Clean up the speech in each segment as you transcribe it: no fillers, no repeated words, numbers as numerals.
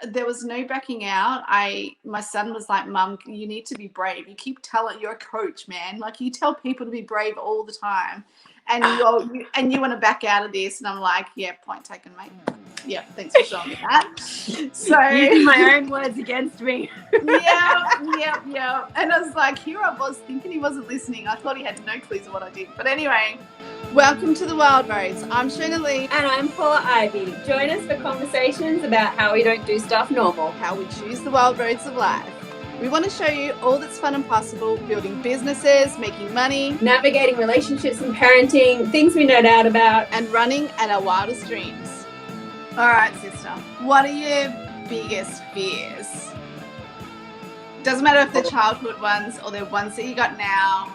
there was no backing out. My son was like, Mum, you need to be brave. You keep telling, you're a coach, man. Like, you tell people to be brave all the time, and you want to back out of this. And I'm like, yeah, point taken, mate. Yeah, thanks for showing me that. So using my own words against me. yeah. And I was like, here I was thinking he wasn't listening. I thought he had no clues of what I did. But anyway, welcome to the Wild Roads. I'm Shonah Lee. And I'm Paula Ivy. Join us for conversations about how we don't do stuff normal. How we choose the wild roads of life. We want to show you all that's fun and possible, building businesses, making money, navigating relationships and parenting, things we nerd out about, and running at our wildest dreams. All right, sister, what are your biggest fears? Doesn't matter if they're childhood ones or they're ones that you got now.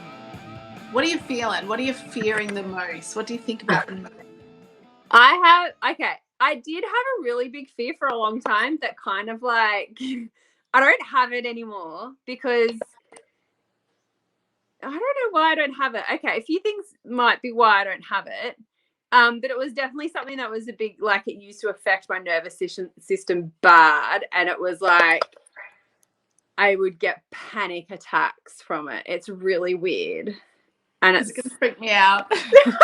What are you feeling? What are you fearing the most? What do you think about the most? I did have a really big fear for a long time that kind of like, I don't have it anymore because I don't know why I don't have it. Okay, a few things might be why I don't have it. But it was definitely something that was a big, like, it used to affect my nervous system bad. And it was like, I would get panic attacks from it. It's really weird. And it's going to freak me out. Am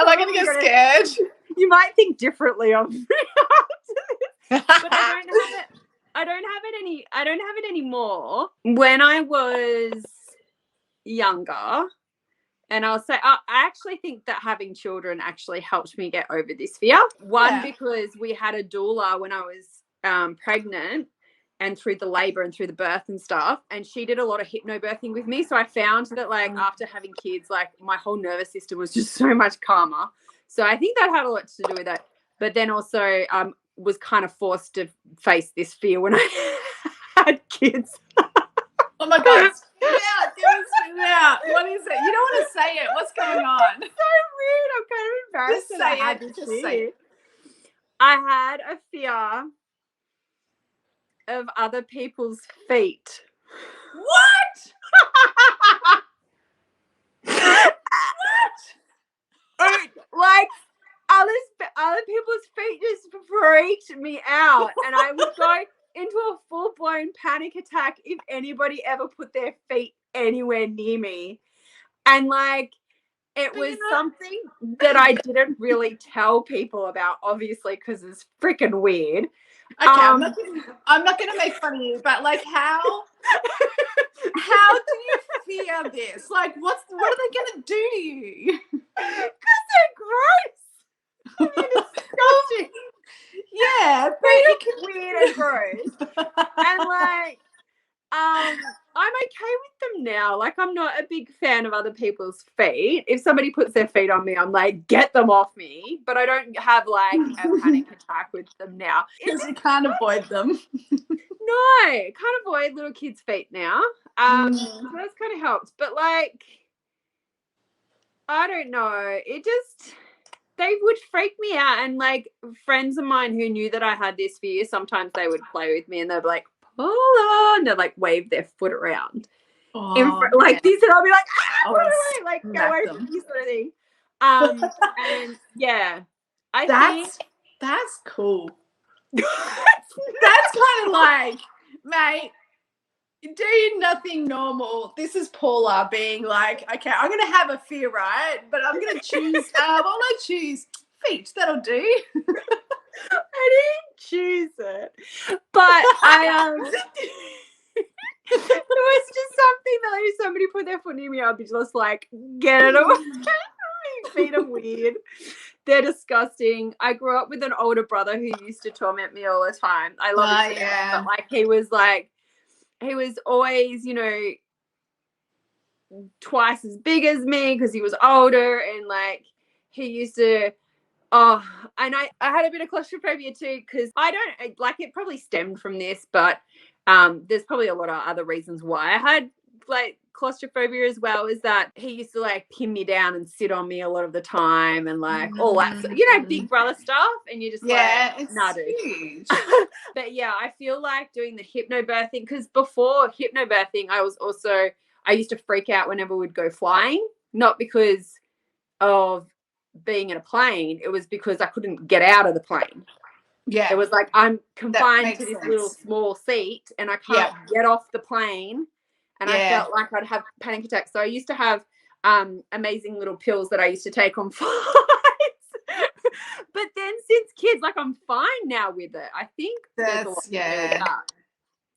I going to get scared? You might think differently of me but I don't have it anymore. When I was younger, and I'll say, I actually think that having children actually helped me get over this fear. One, because we had a doula when I was pregnant and through the labor and through the birth and stuff. And she did a lot of hypnobirthing with me. So I found that, like, after having kids, like, my whole nervous system was just so much calmer. So I think that had a lot to do with it. But then also was kind of forced to face this fear when I had kids. Oh my God. Yeah. What is it? You don't want to say it. What's going on? It's so weird. I'm kind of embarrassed. Just say it. I had a fear of other people's feet. What? Like, other people's feet just freaked me out, and I would go into a full-blown panic attack if anybody ever put their feet anywhere near me. And like, it was something that I didn't really tell people about, obviously, because it's freaking weird. Okay, I'm not going to make fun of you, but like, how do you fear this? Like, what are they going to do to you? Because they're gross. I mean, it's disgusting. Yeah, but it's weird and gross. And like, I'm okay with them now. Like, I'm not a big fan of other people's feet. If somebody puts their feet on me, I'm like, get them off me. But I don't have like a panic attack with them now. Because you can't avoid them. No, can't avoid little kids' feet now. So that's kind of helped. But like, I don't know. They would freak me out. And like, friends of mine who knew that I had this fear, sometimes they would play with me and they'd be like, Paula, and they'd like wave their foot around like this, and I'll be like, like, go away from this sort of thing. And yeah, that's cool. That's kind of like, mate, do nothing normal. This is Paula being like, okay, I'm going to have a fear, right? But I'm going to choose, what will I choose? Feet, that'll do. I didn't choose it. But it was just something that if somebody put their foot near me, I'd be just like, get it away. Feet are weird. They're disgusting. I grew up with an older brother who used to torment me all the time. I love him, but like, he was always, you know, twice as big as me because he was older, and like, he used to and I had a bit of claustrophobia too, because I don't like, it probably stemmed from this, but there's probably a lot of other reasons why I had like claustrophobia as well, is that he used to like pin me down and sit on me a lot of the time, and like all that, you know, big brother stuff, and you're just it's nah, dude. Huge. But yeah, I feel like doing the hypnobirthing, because before hypnobirthing I used to freak out whenever we'd go flying, not because of being in a plane, it was because I couldn't get out of the plane. Yeah. It was like, I'm confined makes to this sense. little small seat and I Yeah. can't get off the plane. And I Yeah. felt like I'd have panic attacks. So I used to have amazing little pills that I used to take on flights. But then since kids, like, I'm fine now with it. I think there's a lot to do with that.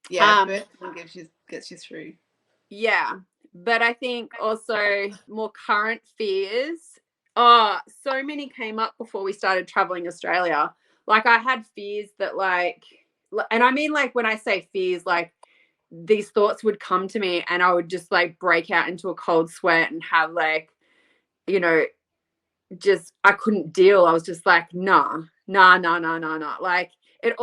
Yeah, birthing gets you through. Yeah. But I think also more current fears. Oh, so many came up before we started traveling Australia. Like, I had fears that, like, and I mean, like, when I say fears, like, these thoughts would come to me and I would just like break out into a cold sweat and have, like, you know, just, I couldn't deal. I was just like, nah. Like, it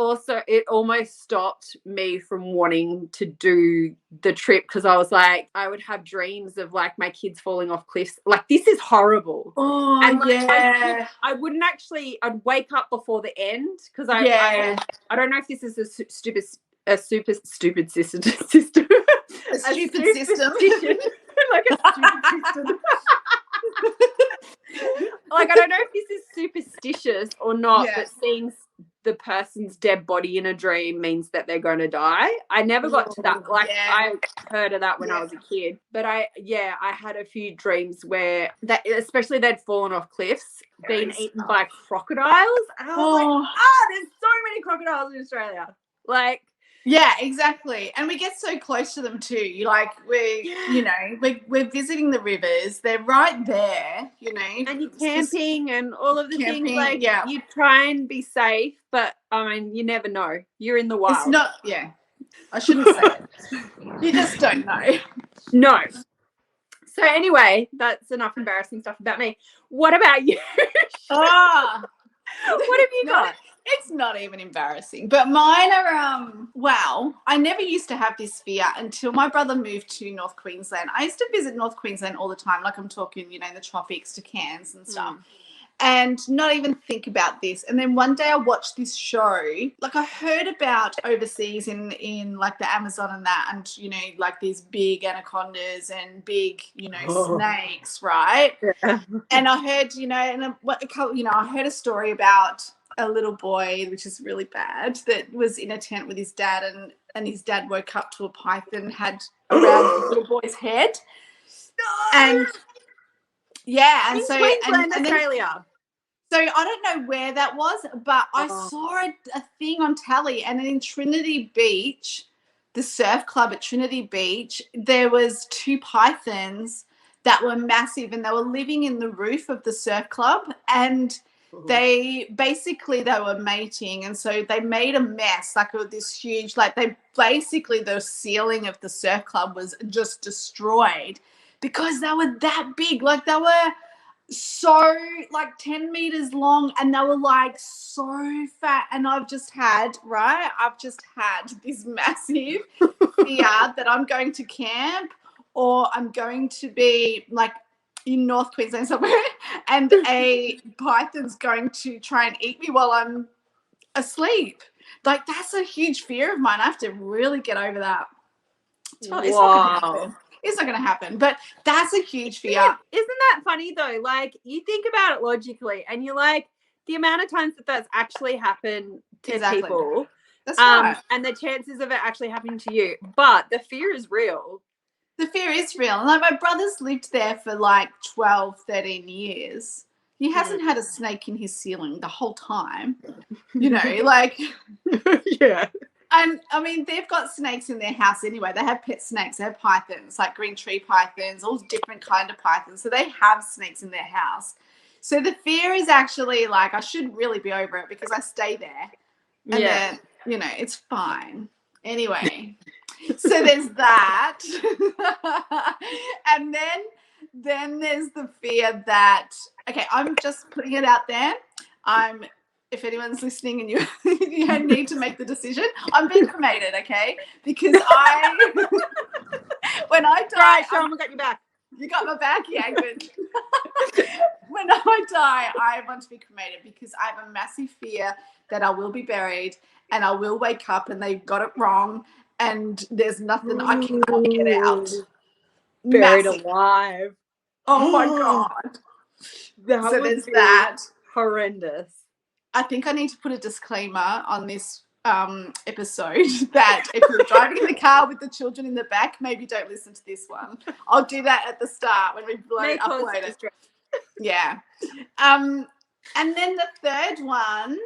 almost stopped me from wanting to do the trip because I was like, I would have dreams of like my kids falling off cliffs. Like, this is horrible. Oh, and like, yeah. I wouldn't actually, I'd wake up before the end because Yeah. I don't know if this is a stupid system. A stupid system. Like a stupid system. Like, I don't know if this is superstitious or not, but seeing the person's dead body in a dream means that they're going to die. I never got to that. Like, I heard of that when I was a kid, but I had a few dreams where that, especially they'd fallen off cliffs, been eaten by crocodiles, and I was like, there's so many crocodiles in Australia. Like, yeah, exactly. And we get so close to them too. Like, we're visiting the rivers. They're right there, you know. And you're camping and all of the things. Like, you try and be safe, but I mean, you never know. You're in the wild. It's not, I shouldn't say it. You just don't know. No. So anyway, that's enough embarrassing stuff about me. What about you? What have you got? It's not even embarrassing, but mine are well, I never used to have this fear until my brother moved to North Queensland. I used to visit North Queensland all the time, like I'm talking, in the tropics to Cairns and stuff. And not even think about this. And then one day I watched this show. Like, I heard about overseas in like the Amazon and that, and like these big anacondas and big snakes, right? Yeah. And I heard I heard a story about a little boy, which is really bad, that was in a tent with his dad, and his dad woke up to a python had around the little boy's head. And and in so Queensland, and Australia. So I don't know where that was, but I saw a thing on telly, and in Trinity Beach, the surf club at Trinity Beach, there was 2 pythons that were massive, and they were living in the roof of the surf club, and they were mating, and so they made a mess, like this huge, like the ceiling of the surf club was just destroyed because they were that big. Like, they were so like 10 meters long, and they were like so fat, and I've just had this massive fear that I'm going to camp, or I'm going to be like in North Queensland somewhere, and a python's going to try and eat me while I'm asleep. Like, that's a huge fear of mine. I have to really get over that. It's not gonna happen. It's not going to happen, but that's a huge fear. Isn't that funny though? Like, you think about it logically, and you're like, the amount of times that's actually happened to people, that's right, and the chances of it actually happening to you, but the fear is real. The fear is real. And like, my brother's lived there for like 12, 13 years. He hasn't had a snake in his ceiling the whole time. Like, yeah. And I mean, they've got snakes in their house anyway. They have pet snakes. They have pythons, like green tree pythons, all different kind of pythons. So they have snakes in their house. So the fear is actually like, I should really be over it because I stay there. And then, it's fine. Anyway, so there's that. And then there's the fear that, okay, I'm just putting it out there. If anyone's listening and you need to make the decision, I'm being cremated, okay? Because when I die, right, Sean, we got your back. You got my back? Yeah, good. When I die, I want to be cremated because I have a massive fear that I will be buried and I will wake up and they got it wrong and there's nothing I cannot get out. Buried alive. Oh my God. That so there's that. Horrendous. I think I need to put a disclaimer on this episode that if you're driving in the car with the children in the back, maybe don't listen to this one. I'll do that at the start when we upload it. Yeah. And then the third one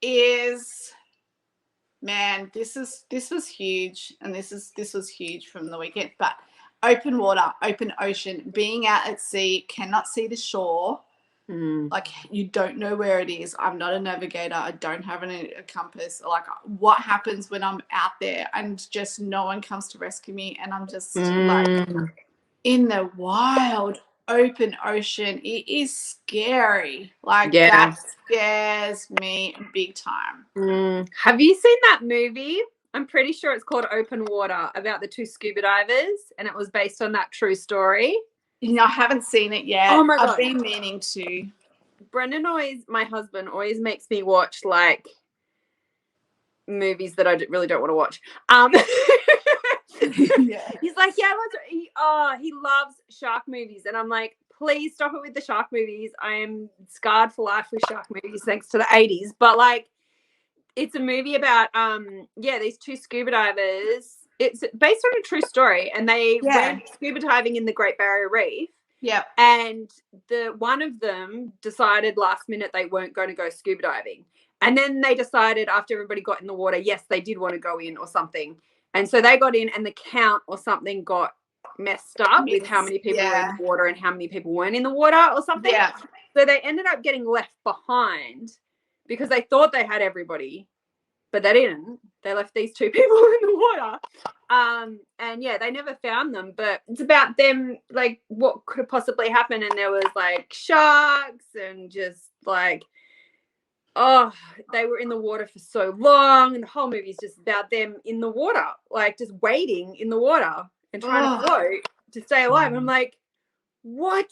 is, man, this was huge, and this was huge from the weekend. But open water, open ocean, being out at sea, cannot see the shore. Like, you don't know where it is. I'm not a navigator. I don't have a compass. Like, what happens when I'm out there and just no one comes to rescue me, and I'm just like in the wild open ocean? It is scary. Like, that scares me big time. Have you seen that movie? I'm pretty sure it's called Open Water, about the 2 scuba divers, and it was based on that true story. I haven't seen it yet. Oh my God. I've been meaning to. Brendan my husband always makes me watch like movies that I really don't want to watch. Yeah. He's like, he loves shark movies, and I'm like, please stop it with the shark movies. I am scarred for life with shark movies thanks to the 80s. But like, it's a movie about these 2 scuba divers. It's based on a true story, and they went scuba diving in the Great Barrier Reef. Yeah. And one of them decided last minute they weren't going to go scuba diving. And then they decided after everybody got in the water, yes, they did want to go in or something. And so they got in, and the count or something got messed up with how many people were in the water and how many people weren't in the water or something. Yeah. So they ended up getting left behind because they thought they had everybody, but they didn't. They left these 2 people in the water. And they never found them. But it's about them, like, what could possibly happen. And there was like sharks and just like, they were in the water for so long, and the whole movie is just about them in the water, like just waiting in the water and trying to float to stay alive. And I'm like, what?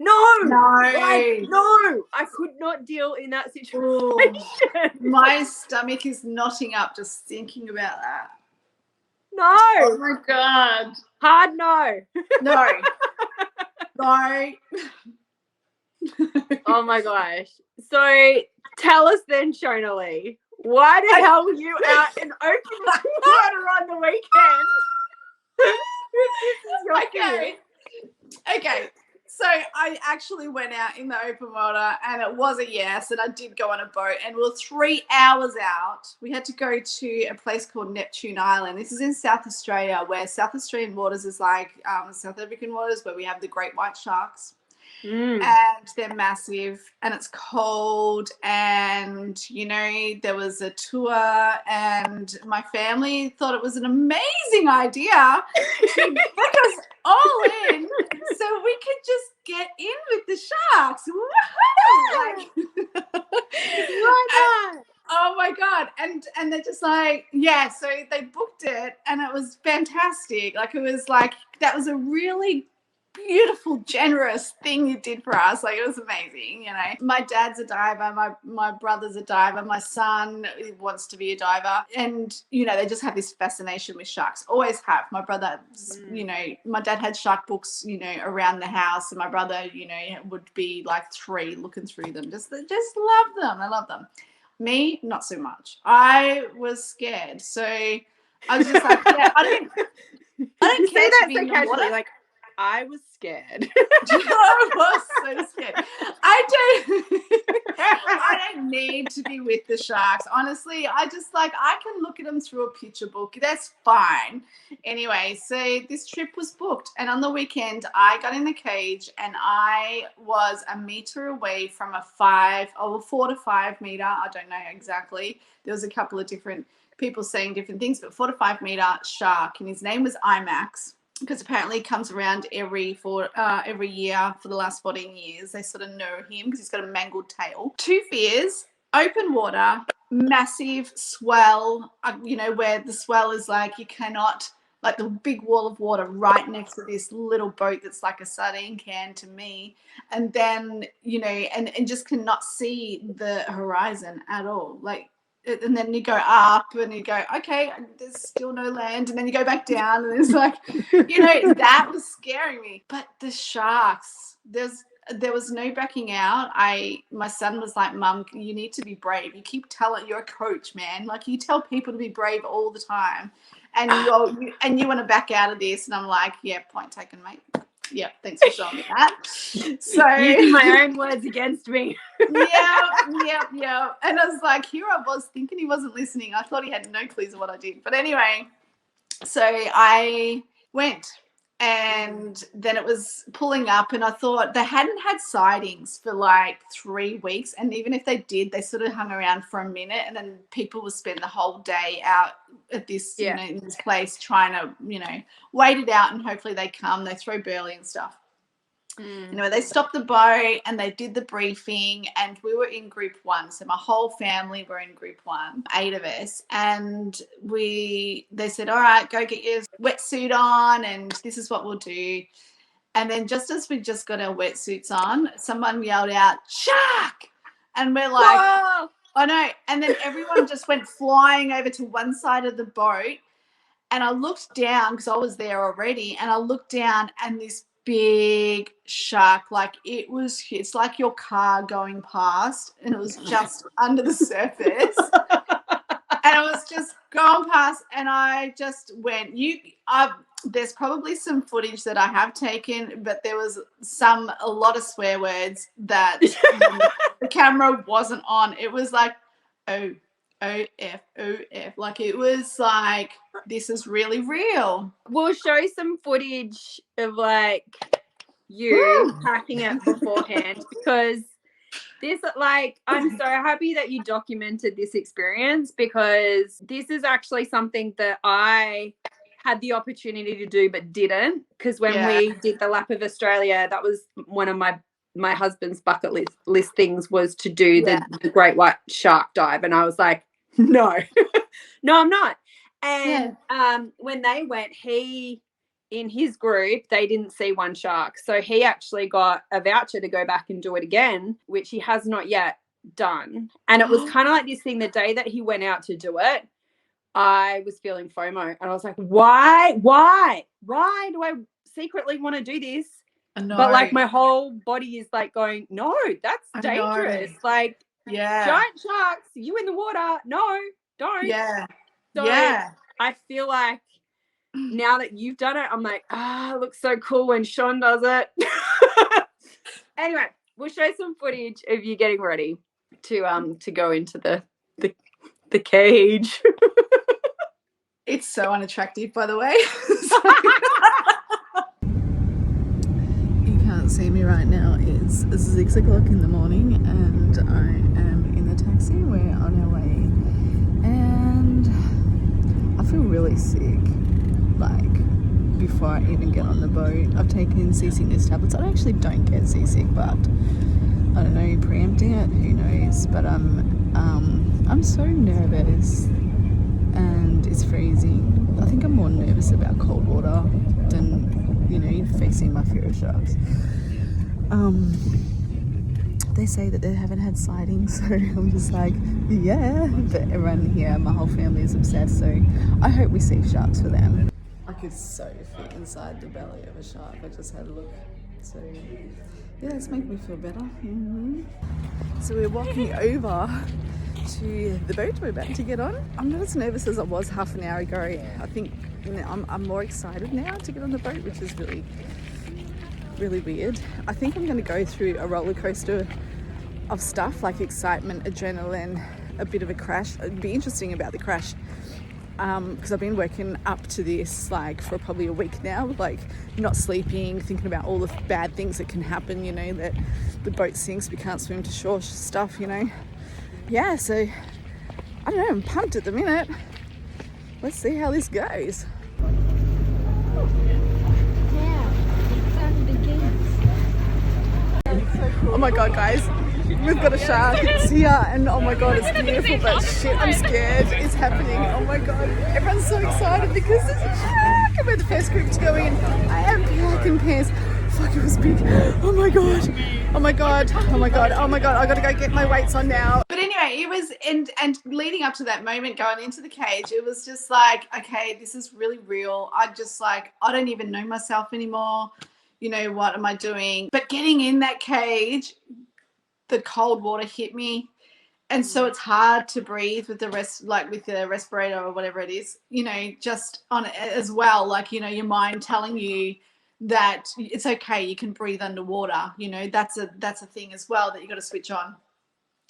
No, I could not deal in that situation. My stomach is knotting up just thinking about that. No. Oh my God. Hard no. No. No. Oh my gosh. So tell us then, Shonah Lee, why the hell were you out in open water on the weekend? Okay. So I actually went out in the open water, and it was a yes, and I did go on a boat, and we were 3 hours out. We had to go to a place called Neptune Island. This is in South Australia, where South Australian waters is like South African waters, where we have the great white sharks. And they're massive, and it's cold, and there was a tour, and my family thought it was an amazing idea to book us all in so we could just get in with the sharks. Oh my God. And they're just like, so they booked it, and it was fantastic. Like, it was like, that was a really beautiful, generous thing you did for us. Like, it was amazing. My dad's a diver, my brother's a diver, my son wants to be a diver, and they just have this fascination with sharks. Always have. My brother, my dad had shark books around the house, and my brother would be like 3 looking through them. Just love them. I love them. Me, not so much. I was scared, so I was just like, I don't care to be in the water. Like, I was scared. I was so scared. I don't need to be with the sharks. Honestly, I can look at them through a picture book. That's fine. Anyway, so this trip was booked, and on the weekend I got in the cage, and I was a metre away from a 4 to 5 metre. I don't know exactly. There was a couple of different people saying different things, but 4 to 5 metre shark, and his name was IMAX. Because apparently he comes around every year for the last 14 years. They sort of know him because he's got a mangled tail. 2 fears: open water, massive swell, where the swell is like, you cannot, like the big wall of water right next to this little boat that's like a sardine can to me. And then, and just cannot see the horizon at all. Like, and then you go up and you go, okay, there's still no land, and then you go back down, and it's like, that was scaring me. But the sharks, there's there was no backing out. My son was like, Mum, you need to be brave. You keep telling, you're a coach, man. Like, you tell people to be brave all the time, and you want to back out of this. And I'm like, yeah, point taken, mate. Yeah, thanks for showing me that. So using my own words against me. yeah. And I was like, here I was thinking he wasn't listening. I thought he had no clues of what I did. But anyway, so I went, and then it was pulling up, and I thought they hadn't had sightings for like 3 weeks, and even if they did, they sort of hung around for a minute, and then people would spend the whole day out at this, you know, in this place trying to, you know, wait it out, and hopefully they come. They throw burley and stuff. Anyway, they stopped the boat and they did the briefing, and we were in group 1. So my whole family were in group 1, 8 of us. And they said, all right, go get your wetsuit on, and this is what we'll do. And then just as we just got our wetsuits on, someone yelled out, shark! And we're like, whoa! I know. And then everyone just went flying over to one side of the boat. And I looked down because I was there already, and I looked down, and this big shark, like it's like your car going past, and it was just under the surface. And it was just going past, and I just went, there's probably some footage that I have taken, but there was a lot of swear words that the camera wasn't on. It was like, oh, OF, like it was like, this is really real. We'll show some footage of like you packing it beforehand, because this, like, I'm so happy that you documented this experience, because this is actually something that I had the opportunity to do but didn't, because when we did the lap of Australia, that was one of my husband's bucket list things, was to do the great white shark dive, and I was like, no, I'm not. And when they went, in his group, they didn't see one shark. So he actually got a voucher to go back and do it again, which he has not yet done. And it was kind of like this thing, the day that he went out to do it, I was feeling FOMO. And I was like, why do I secretly want to do this? But like my whole body is like going, no, that's dangerous. Like, giant sharks, you in the water, no, don't. So I feel like now that you've done it, I'm like, it looks so cool when Sean does it. Anyway, we'll show some footage of you getting ready to go into the cage. It's so unattractive, by the way. You can't see me right now. It's 6 o'clock in the morning, and I am in the taxi. We're on our way, and I feel really sick. Like, before I even get on the boat, I've taken seasickness tablets. I actually don't get seasick, but I don't know, preempting it, who knows? But I'm so nervous, and it's freezing. I think I'm more nervous about cold water than, you know, facing my fear of sharks. They say that they haven't had sightings, so I'm just like, yeah. But everyone here, my whole family is obsessed, so I hope we see sharks for them. I could so fit inside the belly of a shark. I just had a look. So yeah, it's making me feel better. So we're walking over to the boat we're about to get on. I'm not as nervous as I was half an hour ago. I think, you know, I'm more excited now to get on the boat, which is really, really weird. I think I'm going to go through a roller coaster of stuff, like excitement, adrenaline, a bit of a crash. It'd be interesting about the crash, because I've been working up to this like for probably a week now, like not sleeping, thinking about all the bad things that can happen, you know, that the boat sinks, we can't swim to shore stuff, you know. Yeah, so I don't know, I'm pumped at the minute. Let's see how this goes. Oh my god, guys, we've got a shark. It's here, and oh my god, it's beautiful, but shit, I'm scared. It's happening. Oh my god, everyone's so excited because there's a shark, and we're the first group to go in. I am packing pants. Fuck, it was big. Oh my god. Oh my god. Oh my god. Oh my god. I gotta go get my weights on now. But anyway, it was, and leading up to that moment, going into the cage, it was just like, okay, this is really real. I don't even know myself anymore. what am I doing? But getting in that cage, the cold water hit me. And so it's hard to breathe with the respirator or whatever it is, just on it as well. Like, your mind telling you that it's okay, you can breathe underwater. That's a thing as well that you got to switch on.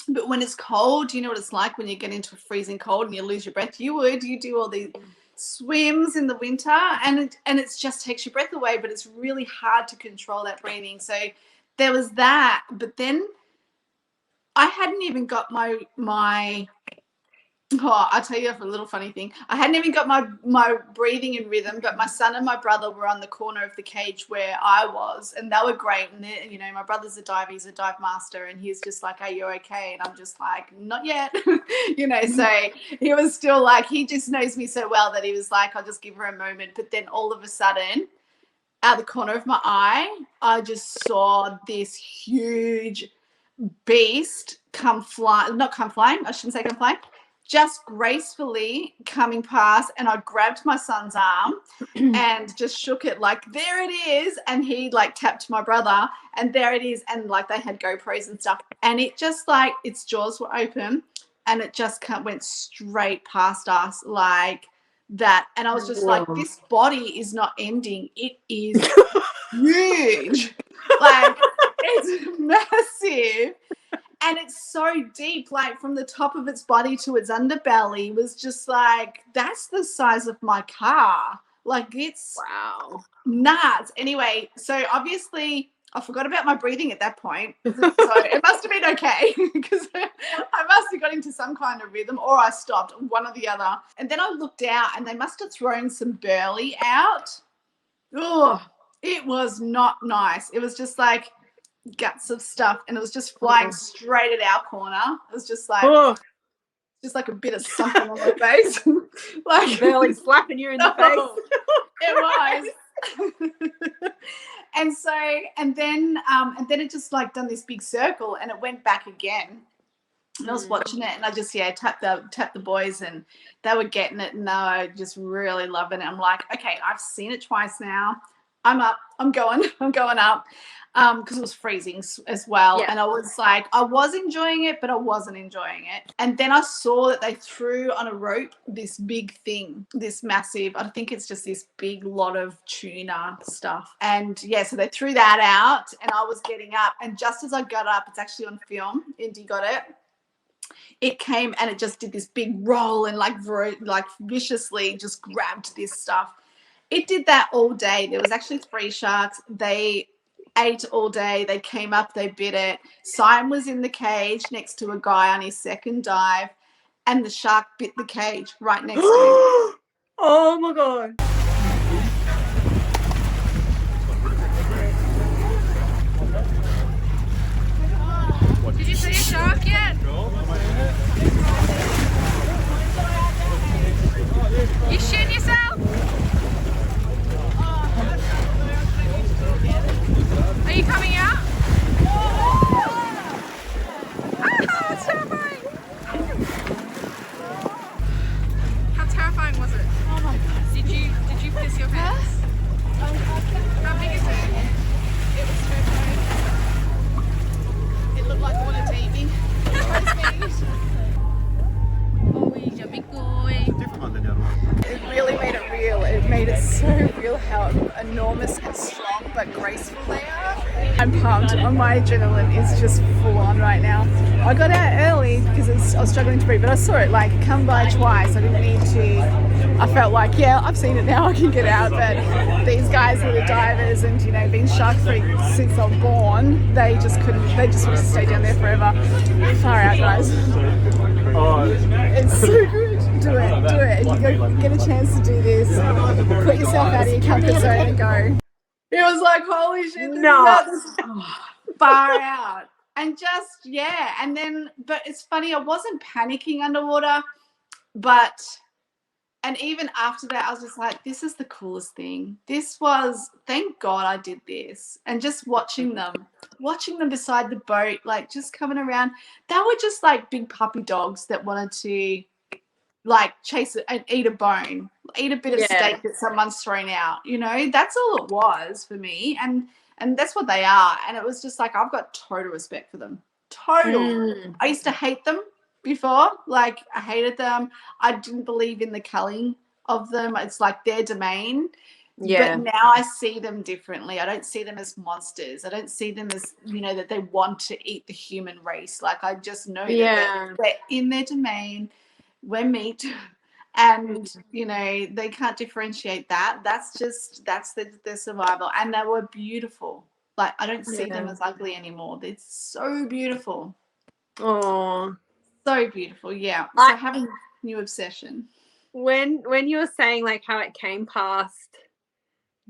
But when it's cold, you know what it's like when you get into a freezing cold and you lose your breath. You do all these swims in the winter, and it just takes your breath away. But it's really hard to control that breathing. So there was that. But then I hadn't even got my I'll tell you a little funny thing. I hadn't even got my breathing in rhythm, but my son and my brother were on the corner of the cage where I was, and they were great. And my brother's a diver, he's a dive master, and he's just like, "Are you okay?" And I'm just like, "Not yet," So he was still like, he just knows me so well that he was like, "I'll just give her a moment." But then all of a sudden, out the corner of my eye, I just saw this huge beast not come flying, I shouldn't say come flying, just gracefully coming past, and I grabbed my son's arm and just shook it like, "There it is," and he like tapped my brother, and there it is, and like they had GoPros and stuff, and it just like its jaws were open, and it just went straight past us like that, and I was just like, this body is not ending, it is huge, like it's massive. And it's so deep, like from the top of its body to its underbelly was just like, that's the size of my car. Like, it's wow, nuts. Anyway, so obviously I forgot about my breathing at that point. So it must have been okay because I must have got into some kind of rhythm, or I stopped, one or the other. And then I looked out and they must have thrown some burley out. Oh, it was not nice. It was just like guts of stuff, and it was just flying straight at our corner. It was just like a bit of something on my face, like barely slapping you in the face. It was. and then it just like done this big circle, and it went back again. And I was watching it, and I just tapped the boys, and they were getting it, and they were just really loving it. I'm like, okay, I've seen it twice now. I'm up. I'm going up. Because it was freezing as well. Yeah. And I was like, I was enjoying it, but I wasn't enjoying it. And then I saw that they threw on a rope this big thing, this massive, I think it's just this big lot of tuna stuff. And so they threw that out, and I was getting up. And just as I got up, it's actually on film, Indy got it. It came and it just did this big roll and like viciously just grabbed this stuff. It did that all day. There was actually 3 sharks. They ate all day. They came up, they bit it. Simon was in the cage next to a guy on his second dive, and the shark bit the cage right next to him. Oh my God. Did you see a shark yet? You shitting yourself? Are you coming out? That's terrifying. How terrifying was it? Oh my God. Did you piss your pants? How big is it? It was so big. It looked like I wanted to eat me. It really made it real. It made it so real how enormous and strong but graceful they are. I'm pumped. My adrenaline is just full on right now. I got out early because I was struggling to breathe, but I saw it like come by twice. I didn't need to. I felt like, I've seen it now, I can get out. But these guys who are divers and, being shark free since I was born, they just couldn't, they just want to stay down there forever. Far out, guys. It's so good. Do it. If you get a chance to do this, put yourself out of your comfort zone and go. It was like, holy shit, this is far out. And just, and then, but it's funny, I wasn't panicking underwater, and even after that, I was just like, this is the coolest thing. Thank God I did this. And just watching them beside the boat, like just coming around, they were just like big puppy dogs that wanted to like chase it and eat a bone, eat a bit of steak that someone's thrown out, that's all it was for me. And And that's what they are. And it was just like, I've got total respect for them. Total. I used to hate them before. Like, I hated them. I didn't believe in the culling of them. It's like their domain. Yeah. But now I see them differently. I don't see them as monsters. I don't see them as, you know, that they want to eat the human race. Like, I just know that they're in their domain. We're meat. And, you know, they can't differentiate that. That's their survival. And they were beautiful. Like, I don't see them as ugly anymore. They're so beautiful. Oh, so beautiful. Yeah. So having a new obsession. When you were saying like how it came past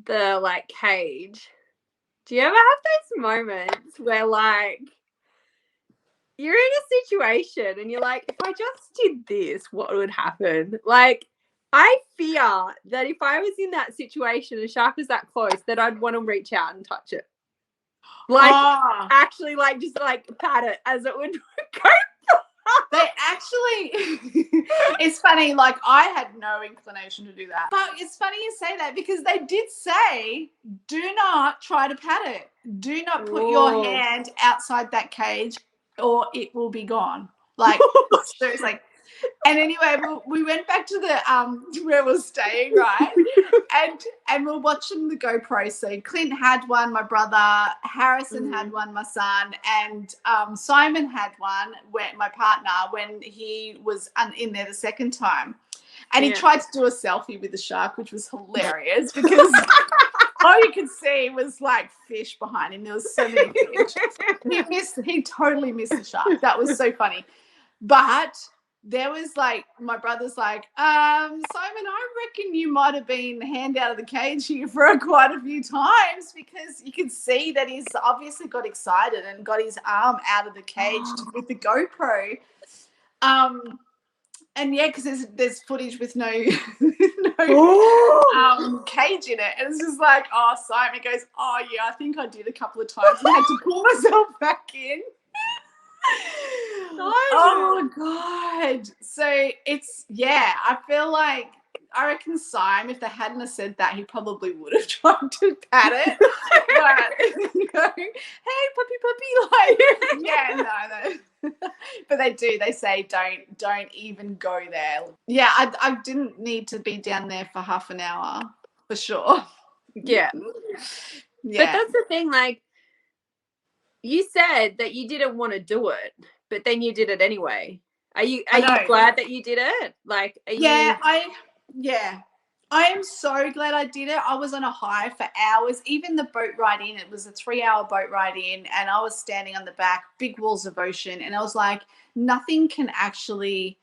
the like cage, do you ever have those moments where like you're in a situation and you're like, if I just did this, what would happen? Like, I fear that if I was in that situation, a shark was that close, that I'd want to reach out and touch it. Like, actually, like, just like pat it as it would go. They actually, it's funny, like, I had no inclination to do that. But it's funny you say that because they did say, do not try to pat it. Do not put your hand outside that cage or it will be gone. Like, seriously. And anyway, we went back to the where we're staying, right? And we're watching the GoPro. So Clint had one, my brother, Harrison had one, my son, and Simon had one, my partner, when he was in there the second time. And he tried to do a selfie with the shark, which was hilarious because all you could see was like fish behind him. There was so many fish. He totally missed the shark. That was so funny. But there was like, my brother's like, Simon, I reckon you might have been hand out of the cage here for quite a few times because you could see that he's obviously got excited and got his arm out of the cage with the GoPro. And yeah, because there's footage with no cage in it. And it's just like, Simon goes, yeah, I think I did a couple of times. I had to pull myself back in. Oh God. So it's, I feel like, I reckon Simon, if they hadn't have said that, he probably would have tried to pat it. But go, hey, puppy, like, no. But they do. They say don't even go there. Yeah, I didn't need to be down there for half an hour for sure. Yeah. But that's the thing, like, you said that you didn't want to do it, but then you did it anyway. Are you glad that you did it? Like, I am so glad I did it. I was on a high for hours. Even the boat ride in, it was a 3-hour boat ride in, and I was standing on the back, big walls of ocean, and I was like, nothing can actually.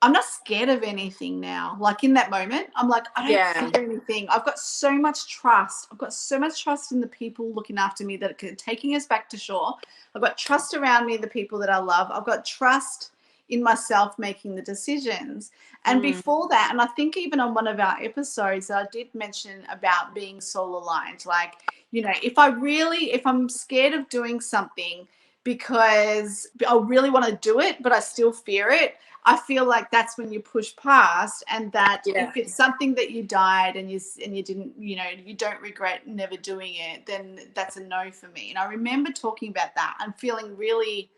I'm not scared of anything now. Like in that moment, I'm like, I don't fear anything. I've got so much trust. I've got so much trust in the people looking after me that are taking us back to shore. I've got trust around me, the people that I love. I've got trust in myself making the decisions. And before that, and I think even on one of our episodes, I did mention about being soul aligned. Like, you know, if I'm scared of doing something because I really want to do it, but I still fear it, I feel like that's when you push past, and that if it's something that you died and you didn't, you know, you don't regret never doing it, then that's a no for me. And I remember talking about that and feeling really,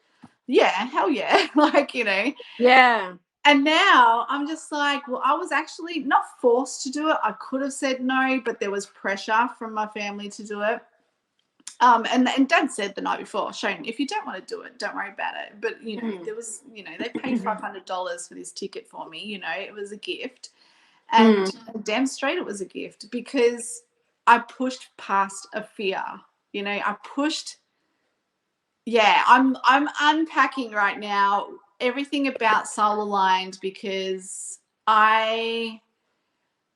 hell yeah, like, you know. Yeah. And now I'm just like, well, I was actually not forced to do it. I could have said no, but there was pressure from my family to do it. And Dad said the night before, Shonah, if you don't want to do it, don't worry about it. But, you know, there was, you know, they paid $500 for this ticket for me. You know, it was a gift. And damn straight it was a gift because I pushed past a fear. You know, I pushed. Yeah, I'm unpacking right now everything about soul aligned because I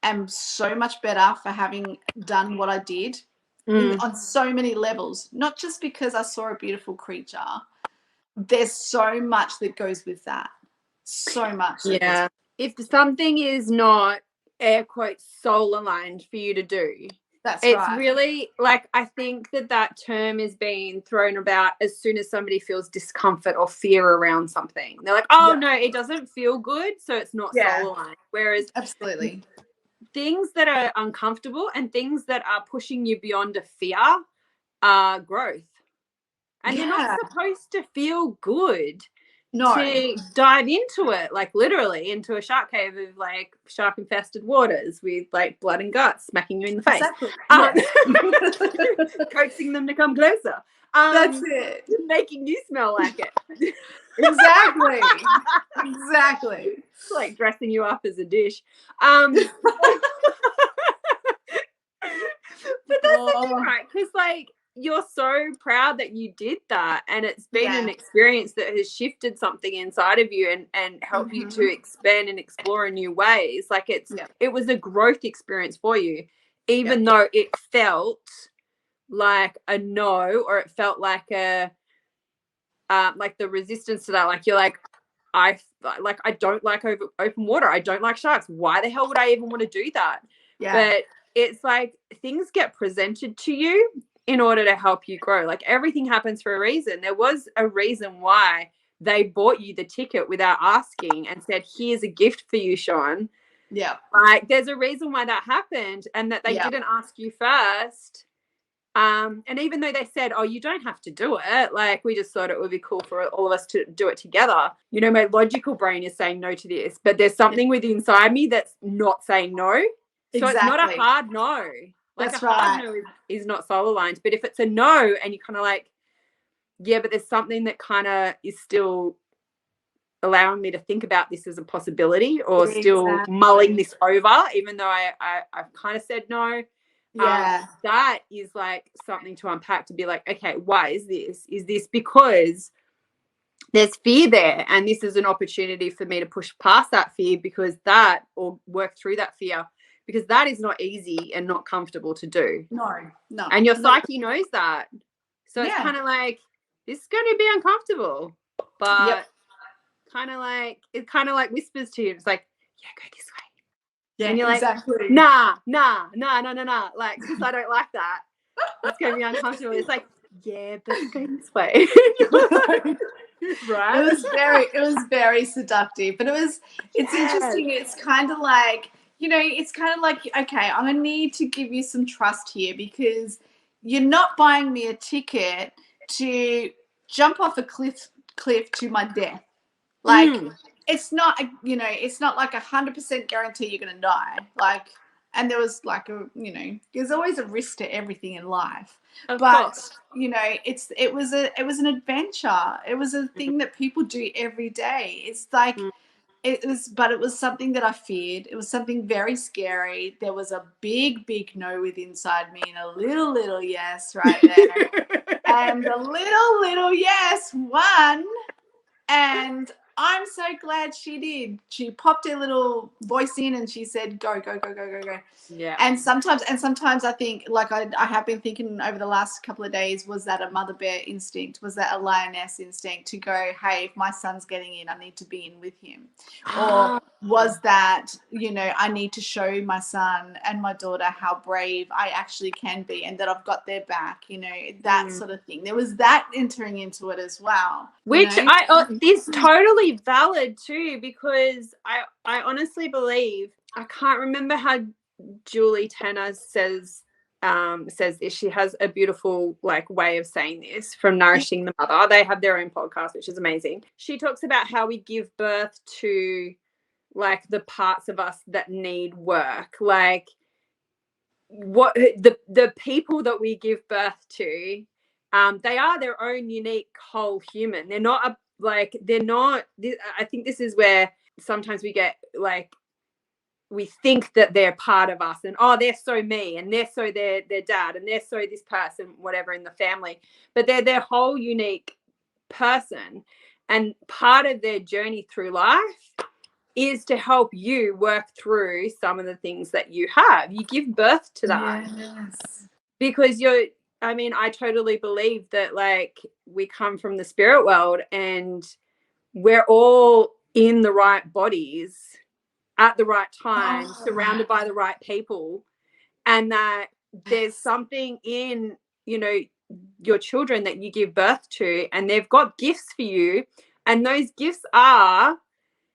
am so much better for having done what I did. On so many levels, not just because I saw a beautiful creature. There's so much that goes with that. So much. Yeah. If something is not air quotes soul aligned for you to do, it's really like, I think that term is being thrown about as soon as somebody feels discomfort or fear around something. They're like, no, it doesn't feel good, so it's not soul aligned. Whereas things that are uncomfortable and things that are pushing you beyond a fear growth. And you're not supposed to feel good No. to dive into it, like literally into a shark cave of like shark infested waters with like blood and guts smacking you in the face. Exactly. Coaxing them to come closer. That's it. Making you smell like it. Exactly. Exactly. It's like dressing you up as a dish. But that's the thing, right? Because like you're so proud that you did that, and it's been an experience that has shifted something inside of you and helped you to expand and explore in new ways. Like it was a growth experience for you, even though it felt like a no, or it felt like a like the resistance to that. Like you're like, I don't like open water. I don't like sharks. Why the hell would I even want to do that? Yeah. But it's like things get presented to you in order to help you grow. Like everything happens for a reason. There was a reason why they bought you the ticket without asking and said, here's a gift for you, Sean. Yeah. Like there's a reason why that happened, and that they didn't ask you first. And even though they said, oh, you don't have to do it, like we just thought it would be cool for all of us to do it together. You know, my logical brain is saying no to this, but there's something within inside me that's not saying no. So it's not a hard no. Like that's hard no is not soul aligned. But if it's a no and you kind of like, yeah, but there's something that kind of is still allowing me to think about this as a possibility, or still mulling this over, even though I've kind of said no. That is like something to unpack, to be like, okay, why is this? Is this because there's fear there, and this is an opportunity for me to push past that fear or work through that fear, because that is not easy and not comfortable to do. No. And your psyche knows that. So it's kind of like, this is going to be uncomfortable, but kind of like whispers to you. It's like, yeah, go this way. Yeah, and you're like, nah, like, because I don't like that. It's going to be uncomfortable. It's like, yeah, but go this way. Right? It was very seductive, but it's interesting. It's kind of like, you know, it's kind of like, okay, I'm going to need to give you some trust here, because you're not buying me a ticket to jump off a cliff to my death. Like, it's not, you know, it's not like 100% guarantee you're going to die. Like, and there was like there's always a risk to everything in life. Of course. You know, it was an adventure. It was a thing that people do every day. It's like, it was something that I feared. It was something very scary. There was a big no within inside me, and a little yes right there. And the little yes won. And I'm so glad she did. She popped her little voice in and she said, go. Yeah. And sometimes I think, like I have been thinking over the last couple of days, was that a mother bear instinct? Was that a lioness instinct to go, hey, if my son's getting in, I need to be in with him? Or was that, you know, I need to show my son and my daughter how brave I actually can be, and that I've got their back, you know, that sort of thing. There was that entering into it as well. Which is totally valid too, because I honestly believe, I can't remember how Julie Tenner says this. She has a beautiful like way of saying this from Nourishing the Mother. They have their own podcast, which is amazing. She talks about how we give birth to like the parts of us that need work, like what the people that we give birth to, they are their own unique whole human. They're not I think this is where sometimes we get like, we think that they're part of us, and they're so me, and they're so their dad, and they're so this person, whatever, in the family, but they're their whole unique person. And part of their journey through life is to help you work through some of the things that you have. You give birth to that. Yes. Because I totally believe that like we come from the spirit world, and we're all in the right bodies at the right time, surrounded by the right people, and that there's something in, you know, your children that you give birth to, and they've got gifts for you, and those gifts are,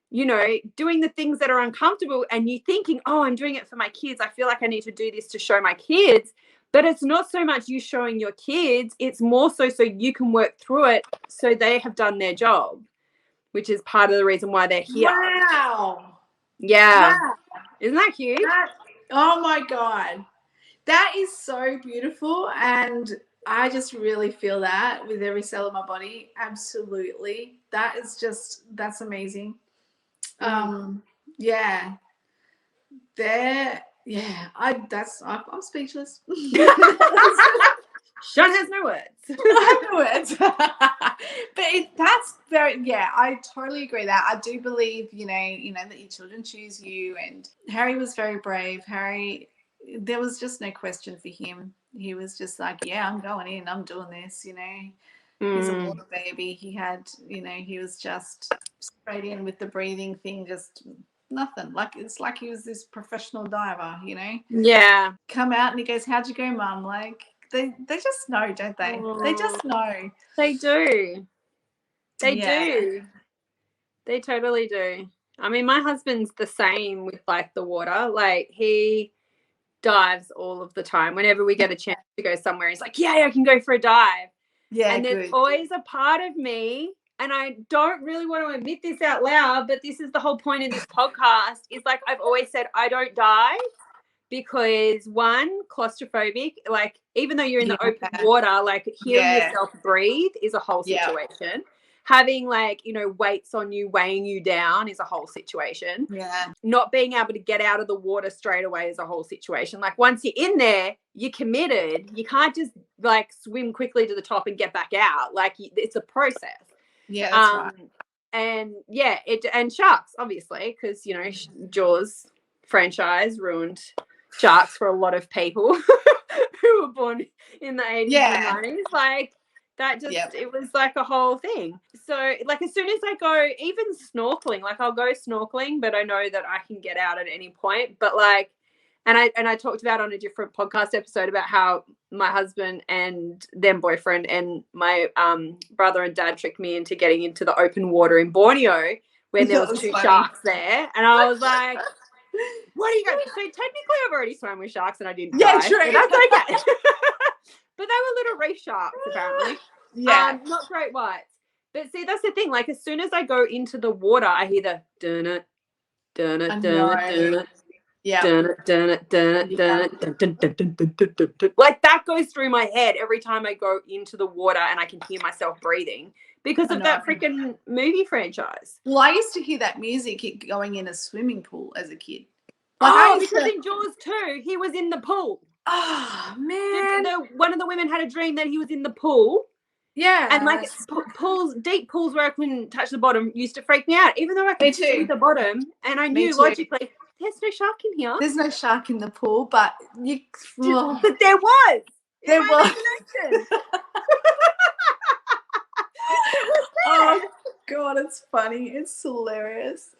you know, doing the things that are uncomfortable, and you thinking, I'm doing it for my kids, I feel like I need to do this to show my kids, But it's not so much you showing your kids, it's more so you can work through it so they have done their job, which is part of the reason why they're here. Wow. Yeah. Wow. Isn't that huge? Oh my God. That is so beautiful. And I just really feel that with every cell of my body. Absolutely. That's amazing. Yeah. I'm speechless. Sean has no words. I have no words. But that's I totally agree that. I do believe, that your children choose you, and Harry was very brave. There was just no question for him. He was just like, yeah, I'm going in, I'm doing this, He's a water baby. He had, he was just straight in with the breathing thing, just nothing. It's like he was this professional diver, Yeah. Come out and he goes, how'd you go, Mum? Like, they just know, don't they? Aww. They just know. They do. They Yeah. do. They totally do. I mean, my husband's the same with like the water. Like he dives all of the time. Whenever we get a chance to go somewhere, he's like, yeah, I can go for a dive. Yeah, and there's always a part of me, and I don't really want to admit this out loud, but this is the whole point of this podcast, is like I've always said I don't dive because, one, claustrophobic, like even though you're in the open water, like hearing yourself breathe is a whole situation. Having like, weights on you, weighing you down is a whole situation. Yeah. Not being able to get out of the water straight away is a whole situation. Like once you're in there, you're committed. You can't just like swim quickly to the top and get back out. Like it's a process. Yeah, that's right. And and sharks, obviously, because, Jaws franchise ruined sharks for a lot of people who were born in the 80s and 90s. Like, that just, it was like a whole thing. So, like, as soon as I go, even snorkeling, like, I'll go snorkeling, but I know that I can get out at any point. But, like, and I talked about on a different podcast episode about how my husband and their boyfriend and my brother and dad tricked me into getting into the open water in Borneo when there was two sharks there. And I was like, what are you going to do? So, technically, I've already swam with sharks and I didn't die. True. So that's okay. But they were little reef sharks, apparently. Yeah. Not great whites. But see, that's the thing. Like, as soon as I go into the water, I hear the dun-it, dun-it, dun-it, dun-it. Yeah. Like that goes through my head every time I go into the water and I can hear myself breathing because of that freaking movie franchise. Well, I used to hear that music going in a swimming pool as a kid. Like because in Jaws 2, he was in the pool. Oh, man. One of the women had a dream that he was in the pool. Yeah. And like deep pools where I couldn't touch the bottom used to freak me out, even though I could see the bottom and I knew logically there's no shark in here. There's no shark in the pool, but but there was. There was. Oh God, it's funny. It's hilarious.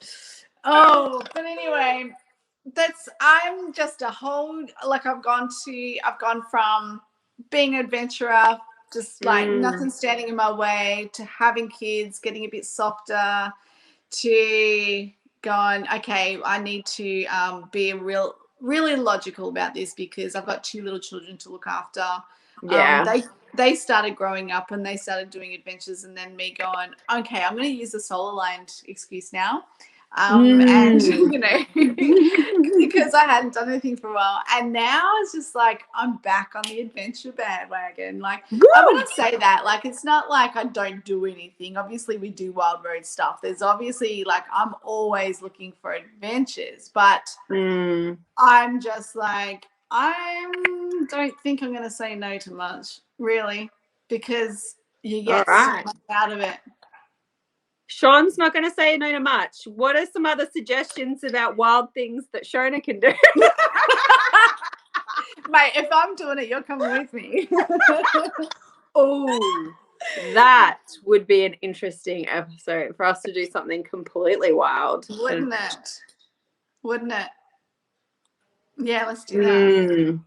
Oh, but anyway, I'm just a whole, like I've gone from being an adventurer, just like nothing standing in my way, to having kids, getting a bit softer, to going, okay, I need to be really logical about this because I've got 2 little children to look after. Yeah. They started growing up and they started doing adventures, and then me going, okay, I'm going to use the solar lined excuse now. And because I hadn't done anything for a while, and now it's just like I'm back on the adventure bandwagon. Like I wouldn't say that, like it's not like I don't do anything. Obviously we do wild road stuff. There's obviously, like, I'm always looking for adventures, but I'm just like, I don't think I'm going to say no to much, really, because you get so much out of it. Sean's not going to say no to much. What are some other suggestions about wild things that Shonah can do? Mate, if I'm doing it, you're coming with me. Oh, that would be an interesting episode for us to do something completely wild. Wouldn't it? Yeah, let's do that.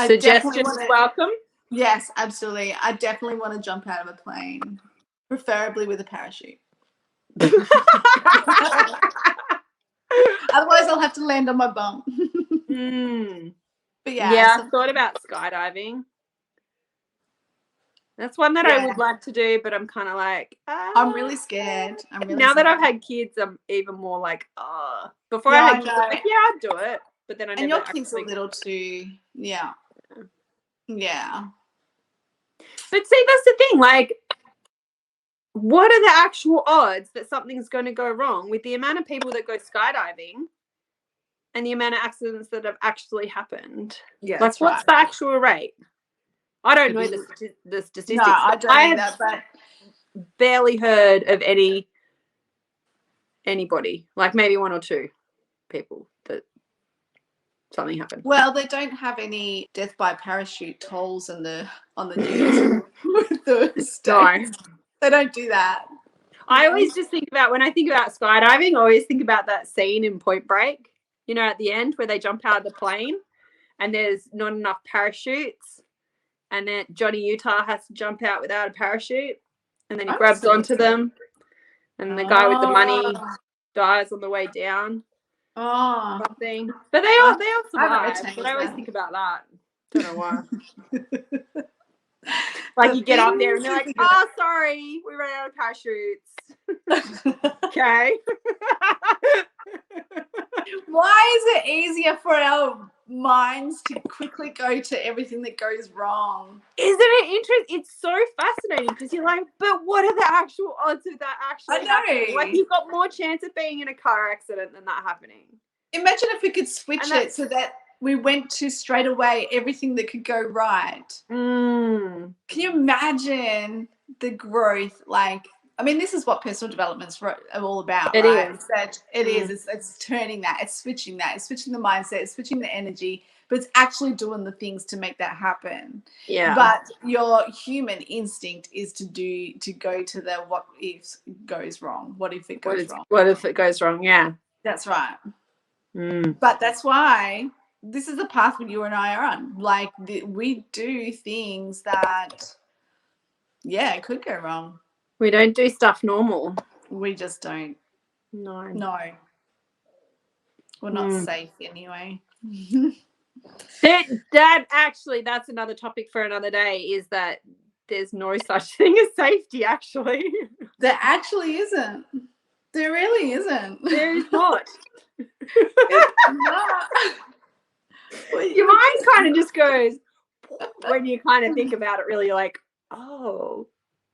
Suggestions welcome? Yes, absolutely. I definitely want to jump out of a plane. Preferably with a parachute. Otherwise, I'll have to land on my bum. But Yeah, I've thought about skydiving. That's one that I would like to do, but I'm kind of like, I'm really scared. Now that I've had kids, I'm even more like, before I had kids, I'm like, yeah, I'd do it. But then I never your kids are little too. Yeah. Yeah. But see, that's the thing. Like, what are the actual odds that something's going to go wrong with the amount of people that go skydiving and the amount of accidents that have actually happened? Yeah. Like, what's the actual rate? I don't know the statistics. No, I don't know that, but barely heard of anybody, like maybe one or two people that something happened. Well, they don't have any death by parachute tolls on the news with the states. They don't do that. I always just think about, when I think about skydiving, I always think about that scene in Point Break, you know, at the end where they jump out of the plane and there's not enough parachutes, and then Johnny Utah has to jump out without a parachute, and then he grabs onto them, and the guy with the money dies on the way down. Oh, something. But they all survive. But I always think about that. Don't know why. Like, you get up there and they're like, "Oh, sorry, we ran out of parachutes." Okay. Why is it easier for our minds to quickly go to everything that goes wrong? Isn't it interesting? It's so fascinating because you're like, but what are the actual odds of that actually happening? Like, you've got more chance of being in a car accident than that happening. Imagine if we could switch it so that we went to straight away everything that could go right. Can you imagine the growth? Like, I mean, this is what personal development's all about, right? It is. It's turning that. It's switching that. It's switching the mindset. It's switching the energy. But it's actually doing the things to make that happen. Yeah. But your human instinct is to go to the what if goes wrong. What if it goes wrong? What if it goes wrong? Yeah. That's right. But that's why this is the path that you and I are on. Like, we do things that, it could go wrong. We don't do stuff normal. We just don't. No. We're not safe anyway. That's another topic for another day, is that there's no such thing as safety, actually. There actually isn't. There really isn't. There is not. Your mind kind of just goes, when you kind of think about it, really, like, oh,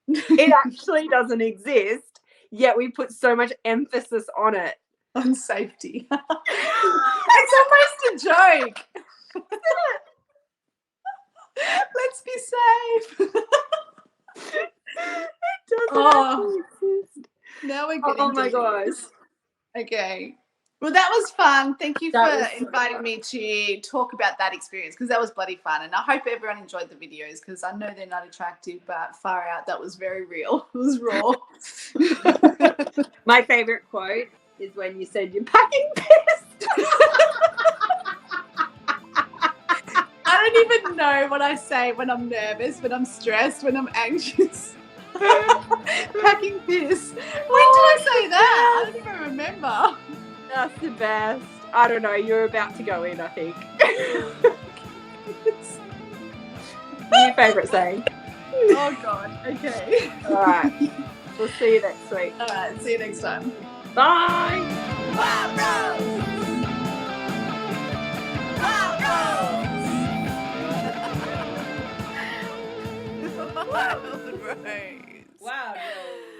it actually doesn't exist, yet we put so much emphasis on it. On safety. It's almost a joke. Let's be safe. It doesn't exist. Now we're getting oh my gosh. Okay. Well, that was fun. Thank you for inviting me to talk about that experience, because that was bloody fun. And I hope everyone enjoyed the videos, because I know they're not attractive, but far out, that was very real. It was raw. My favorite quote is when you said you're packing piss. I don't even know what I say when I'm nervous, when I'm stressed, when I'm anxious. Packing piss. When did I say that? I don't even remember. That's the best. I don't know. You're about to go in, I think. New favourite saying. Oh, God. Okay. All right. We'll see you next week. All right. See you next time. Bye. Wild Rose! Wild Rose! Wild Rose! Wild Rose.